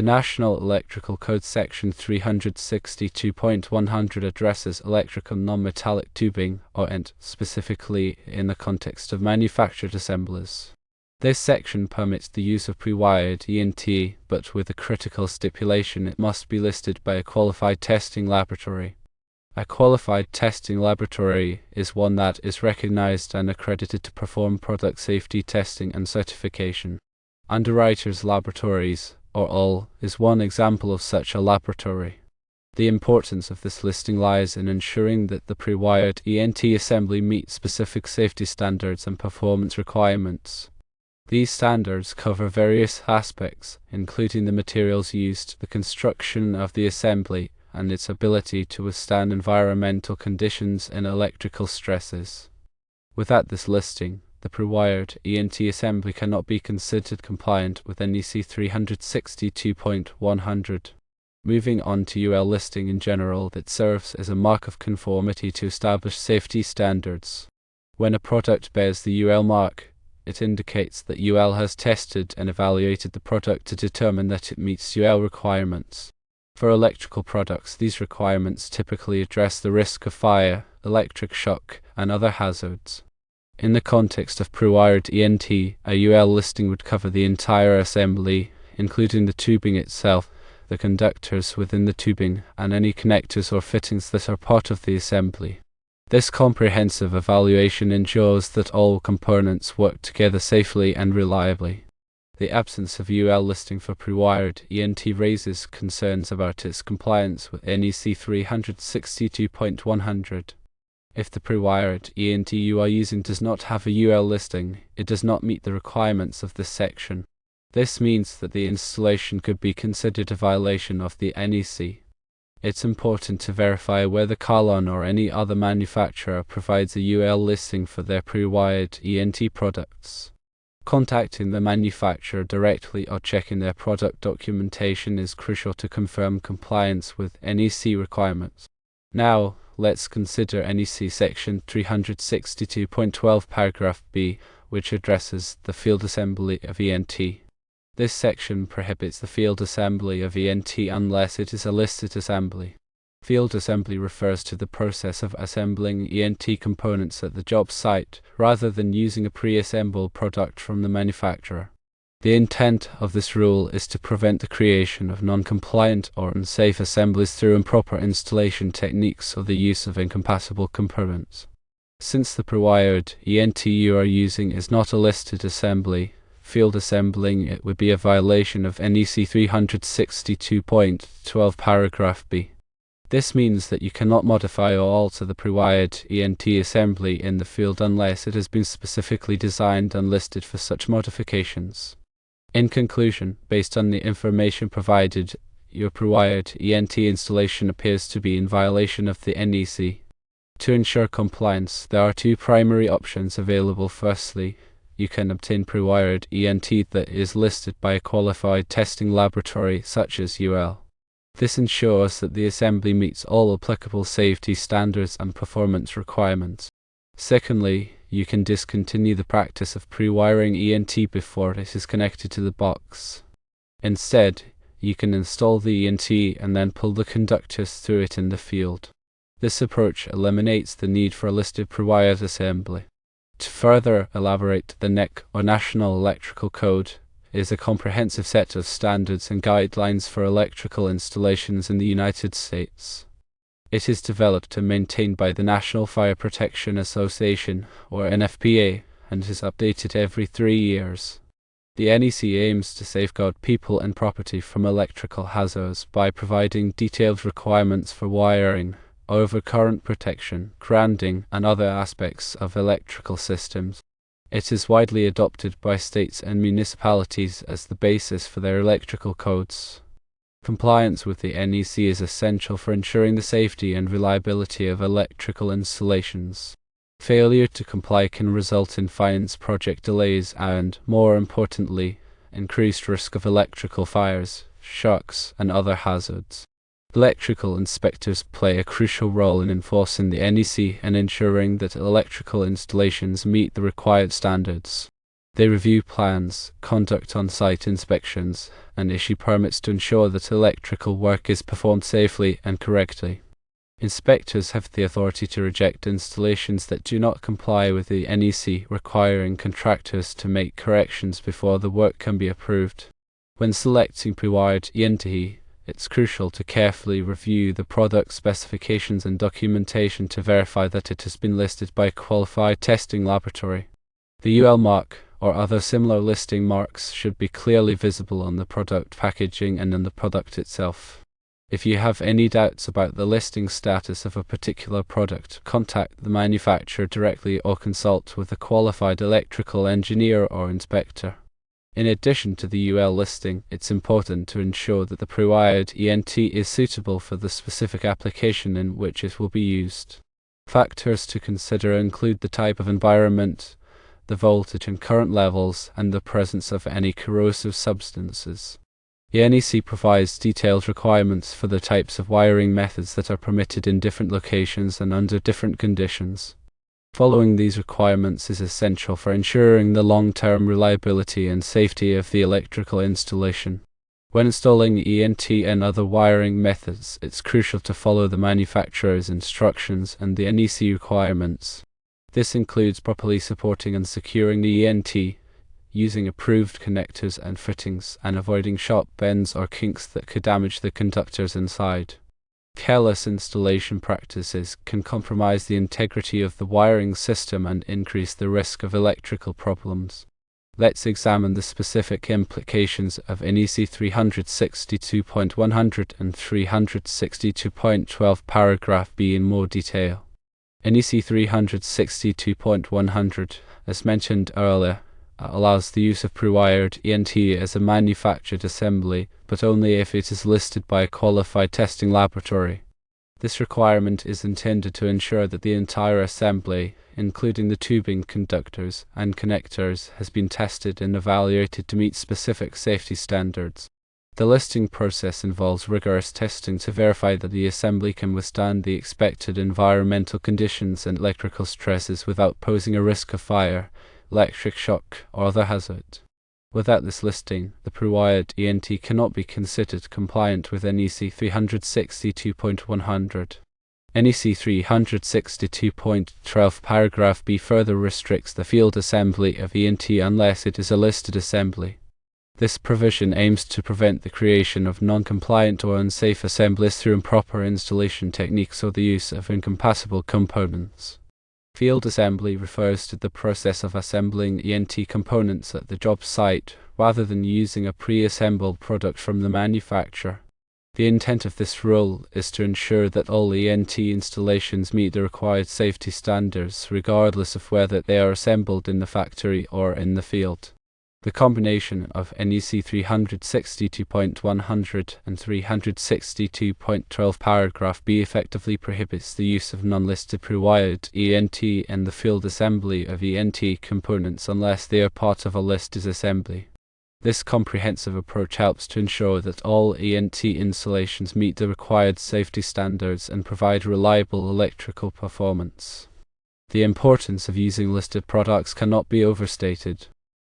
The National Electrical Code Section 362.100 addresses electrical non-metallic tubing, or ENT, specifically in the context of manufactured assemblies. This section permits the use of pre-wired ENT, but with a critical stipulation: it must be listed by a qualified testing laboratory. A qualified testing laboratory is one that is recognized and accredited to perform product safety testing and certification. Underwriters Laboratories, or UL, is one example of such a laboratory. The importance of this listing lies in ensuring that the pre-wired ENT assembly meets specific safety standards and performance requirements. These standards cover various aspects, including the materials used, the construction of the assembly, and its ability to withstand environmental conditions and electrical stresses. Without this listing, the pre-wired ENT assembly cannot be considered compliant with NEC 362.100. Moving on to UL listing in general, that serves as a mark of conformity to established safety standards. When a product bears the UL mark, it indicates that UL has tested and evaluated the product to determine that it meets UL requirements. For electrical products, these requirements typically address the risk of fire, electric shock, and other hazards. In the context of pre-wired ENT, a UL listing would cover the entire assembly, including the tubing itself, the conductors within the tubing, and any connectors or fittings that are part of the assembly. This comprehensive evaluation ensures that all components work together safely and reliably. The absence of UL listing for pre-wired ENT raises concerns about its compliance with NEC 362.100. If the pre-wired ENT you are using does not have a UL listing, it does not meet the requirements of this section. This means that the installation could be considered a violation of the NEC. It's important to verify whether Carlon or any other manufacturer provides a UL listing for their pre-wired ENT products. Contacting the manufacturer directly or checking their product documentation is crucial to confirm compliance with NEC requirements. Now, let's consider NEC Section 362.12 Paragraph B, which addresses the field assembly of ENT. This section prohibits the field assembly of ENT unless it is a listed assembly. Field assembly refers to the process of assembling ENT components at the job site, rather than using a pre-assembled product from the manufacturer. The intent of this rule is to prevent the creation of non-compliant or unsafe assemblies through improper installation techniques or the use of incompatible components. Since the pre-wired ENT you are using is not a listed assembly, field assembling it would be a violation of NEC 362.12 Paragraph B. This means that you cannot modify or alter the pre-wired ENT assembly in the field unless it has been specifically designed and listed for such modifications. In conclusion, based on the information provided, your pre-wired ENT installation appears to be in violation of the NEC. To ensure compliance, there are two primary options available. Firstly, you can obtain pre-wired ENT that is listed by a qualified testing laboratory such as UL. This ensures that the assembly meets all applicable safety standards and performance requirements. Secondly, you can discontinue the practice of pre-wiring ENT before it is connected to the box. Instead, you can install the ENT and then pull the conductors through it in the field. This approach eliminates the need for a listed pre-wired assembly. To further elaborate, the NEC, or National Electrical Code, is a comprehensive set of standards and guidelines for electrical installations in the United States. It is developed and maintained by the National Fire Protection Association, or NFPA, and is updated every 3 years. The NEC aims to safeguard people and property from electrical hazards by providing detailed requirements for wiring, overcurrent protection, grounding, and other aspects of electrical systems. It is widely adopted by states and municipalities as the basis for their electrical codes. Compliance with the NEC is essential for ensuring the safety and reliability of electrical installations. Failure to comply can result in fines, project delays, and, more importantly, increased risk of electrical fires, shocks, and other hazards. Electrical inspectors play a crucial role in enforcing the NEC and ensuring that electrical installations meet the required standards. They review plans, conduct on-site inspections, and issue permits to ensure that electrical work is performed safely and correctly. Inspectors have the authority to reject installations that do not comply with the NEC, requiring contractors to make corrections before the work can be approved. When selecting Prewired ENT, it's crucial to carefully review the product specifications and documentation to verify that it has been listed by a qualified testing laboratory. The UL mark or other similar listing marks should be clearly visible on the product packaging and in the product itself. If you have any doubts about the listing status of a particular product, contact the manufacturer directly or consult with a qualified electrical engineer or inspector. In addition to the UL listing, it's important to ensure that the Prewired ENT is suitable for the specific application in which it will be used. Factors to consider include the type of environment, the voltage and current levels, and the presence of any corrosive substances. The NEC provides detailed requirements for the types of wiring methods that are permitted in different locations and under different conditions. Following these requirements is essential for ensuring the long-term reliability and safety of the electrical installation. When installing ENT and other wiring methods, it's crucial to follow the manufacturer's instructions and the NEC requirements. This includes properly supporting and securing the ENT, using approved connectors and fittings, and avoiding sharp bends or kinks that could damage the conductors inside. Careless installation practices can compromise the integrity of the wiring system and increase the risk of electrical problems. Let's examine the specific implications of NEC 362.100 and 362.12 paragraph B in more detail. NEC 362.100, as mentioned earlier, allows the use of Prewired ENT as a manufactured assembly, but only if it is listed by a qualified testing laboratory. This requirement is intended to ensure that the entire assembly, including the tubing, conductors, and connectors, has been tested and evaluated to meet specific safety standards. The listing process involves rigorous testing to verify that the assembly can withstand the expected environmental conditions and electrical stresses without posing a risk of fire, electric shock, or other hazard. Without this listing, the Prewired ENT cannot be considered compliant with NEC 362.100. NEC 362.12 paragraph B further restricts the field assembly of ENT unless it is a listed assembly. This provision aims to prevent the creation of non-compliant or unsafe assemblies through improper installation techniques or the use of incompatible components. Field assembly refers to the process of assembling ENT components at the job site, rather than using a pre-assembled product from the manufacturer. The intent of this rule is to ensure that all ENT installations meet the required safety standards, regardless of whether they are assembled in the factory or in the field. The combination of NEC 362.100 and 362.12 paragraph B effectively prohibits the use of non-listed Prewired ENT in the field assembly of ENT components unless they are part of a listed assembly. This comprehensive approach helps to ensure that all ENT installations meet the required safety standards and provide reliable electrical performance. The importance of using listed products cannot be overstated.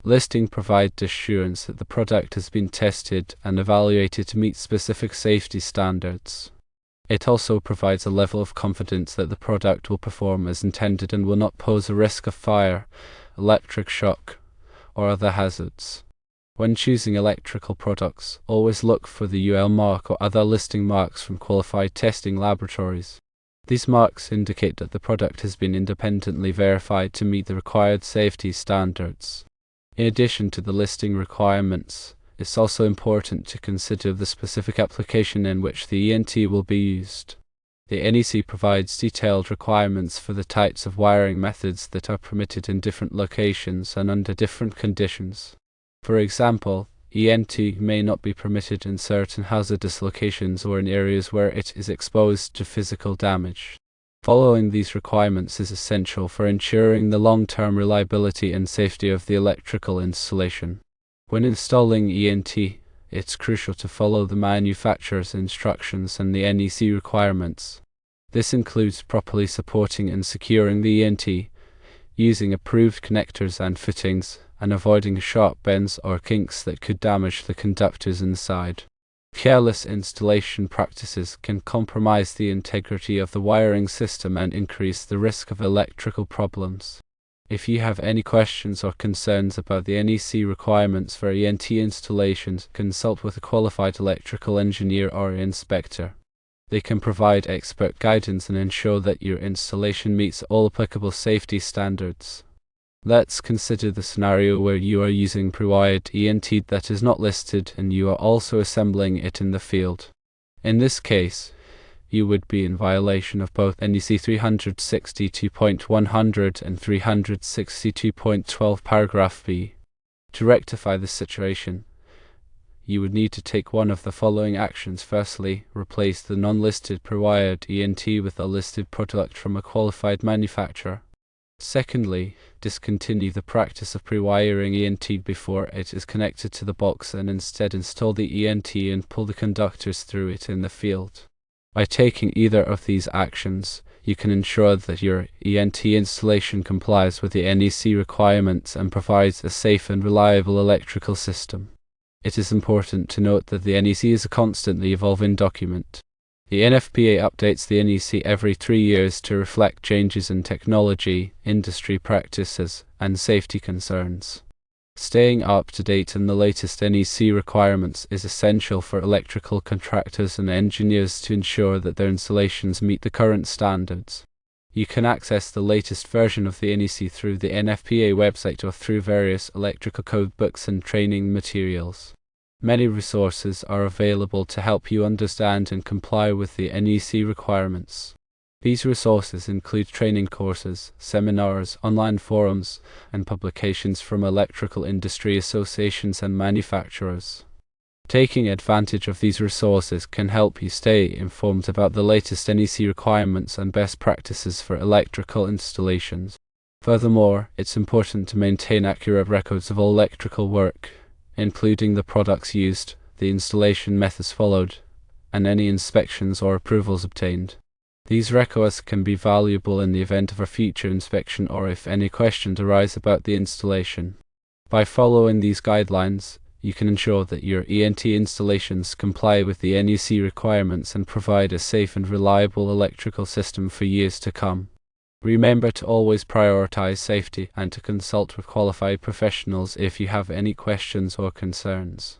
Listing provides assurance that the product has been tested and evaluated to meet specific safety standards. It also provides a level of confidence that the product will perform as intended and will not pose a risk of fire, electric shock, or other hazards. When choosing electrical products, always look for the UL mark or other listing marks from qualified testing laboratories. These marks indicate that the product has been independently verified to meet the required safety standards. In addition to the listing requirements, it's also important to consider the specific application in which the ENT will be used. The NEC provides detailed requirements for the types of wiring methods that are permitted in different locations and under different conditions. For example, ENT may not be permitted in certain hazardous locations or in areas where it is exposed to physical damage. Following these requirements is essential for ensuring the long-term reliability and safety of the electrical installation. When installing ENT, it's crucial to follow the manufacturer's instructions and the NEC requirements. This includes properly supporting and securing the ENT, using approved connectors and fittings, and avoiding sharp bends or kinks that could damage the conductors inside. Careless installation practices can compromise the integrity of the wiring system and increase the risk of electrical problems. If you have any questions or concerns about the NEC requirements for ENT installations, consult with a qualified electrical engineer or inspector. They can provide expert guidance and ensure that your installation meets all applicable safety standards. Let's consider the scenario where you are using Prewired ENT that is not listed and you are also assembling it in the field. In this case, you would be in violation of both NEC 362.100 and 362.12 paragraph B. To rectify this situation, you would need to take one of the following actions. Firstly, replace the non-listed Prewired ENT with a listed product from a qualified manufacturer. Secondly, discontinue the practice of pre-wiring ENT before it is connected to the box and instead install the ENT and pull the conductors through it in the field. By taking either of these actions, you can ensure that your ENT installation complies with the NEC requirements and provides a safe and reliable electrical system. It is important to note that the NEC is a constantly evolving document. The NFPA updates the NEC every 3 years to reflect changes in technology, industry practices, and safety concerns. Staying up to date on the latest NEC requirements is essential for electrical contractors and engineers to ensure that their installations meet the current standards. You can access the latest version of the NEC through the NFPA website or through various electrical code books and training materials. Many resources are available to help you understand and comply with the NEC requirements. These resources include training courses, seminars, online forums, and publications from electrical industry associations and manufacturers. Taking advantage of these resources can help you stay informed about the latest NEC requirements and best practices for electrical installations. Furthermore, it's important to maintain accurate records of all electrical work, including the products used, the installation methods followed, and any inspections or approvals obtained. These records can be valuable in the event of a future inspection or if any questions arise about the installation. By following these guidelines, you can ensure that your ENT installations comply with the NEC requirements and provide a safe and reliable electrical system for years to come. Remember to always prioritize safety and to consult with qualified professionals if you have any questions or concerns.